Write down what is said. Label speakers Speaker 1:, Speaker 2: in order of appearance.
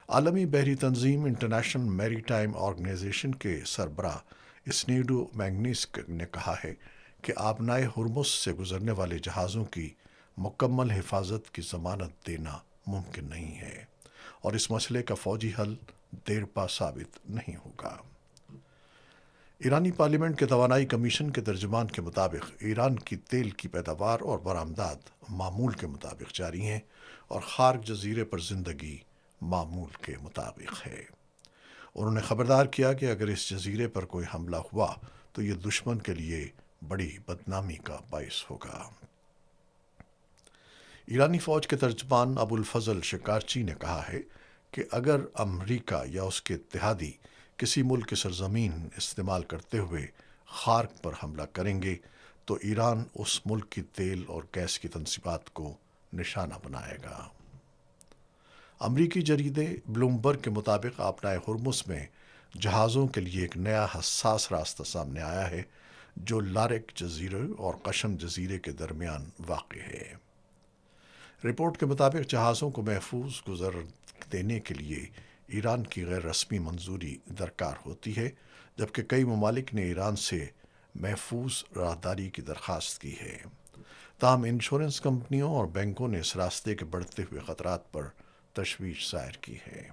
Speaker 1: عالمی بحری تنظیم انٹرنیشنل میری ٹائم آرگنائزیشن کے سربراہ اسنیڈو میگنیسک نے کہا ہے کہ آبنائے ہرمز سے گزرنے والے جہازوں کی مکمل حفاظت کی ضمانت دینا ممکن نہیں ہے اور اس مسئلے کا فوجی حل دیرپا ثابت نہیں ہوگا۔ ایرانی پارلیمنٹ کے توانائی کمیشن کے ترجمان کے مطابق ایران کی تیل کی پیداوار اور برآمدات معمول کے مطابق جاری ہیں اور خارق جزیرے پر زندگی معمول کے مطابق ہے۔ انہوں نے خبردار کیا کہ اگر اس جزیرے پر کوئی حملہ ہوا تو یہ دشمن کے لیے بڑی بدنامی کا باعث ہوگا۔ ایرانی فوج کے ترجمان ابو الفضل شکارچی نے کہا ہے کہ اگر امریکہ یا اس کے اتحادی کسی ملک کی سرزمین استعمال کرتے ہوئے خارق پر حملہ کریں گے تو ایران اس ملک کی تیل اور گیس کی تنصیبات کو نشانہ بنائے گا۔ امریکی جریدے بلومبرگ کے مطابق آبنائے ہرمز میں جہازوں کے لیے ایک نیا حساس راستہ سامنے آیا ہے جو لاریک جزیرے اور قشم جزیرے کے درمیان واقع ہے۔ رپورٹ کے مطابق جہازوں کو محفوظ گزر دینے کے لیے ایران کی غیر رسمی منظوری درکار ہوتی ہے، جبکہ کئی ممالک نے ایران سے محفوظ راہداری کی درخواست کی ہے۔ تاہم انشورنس کمپنیوں اور بینکوں نے اس راستے کے بڑھتے ہوئے خطرات پر تشویش ظاہر کی ہے۔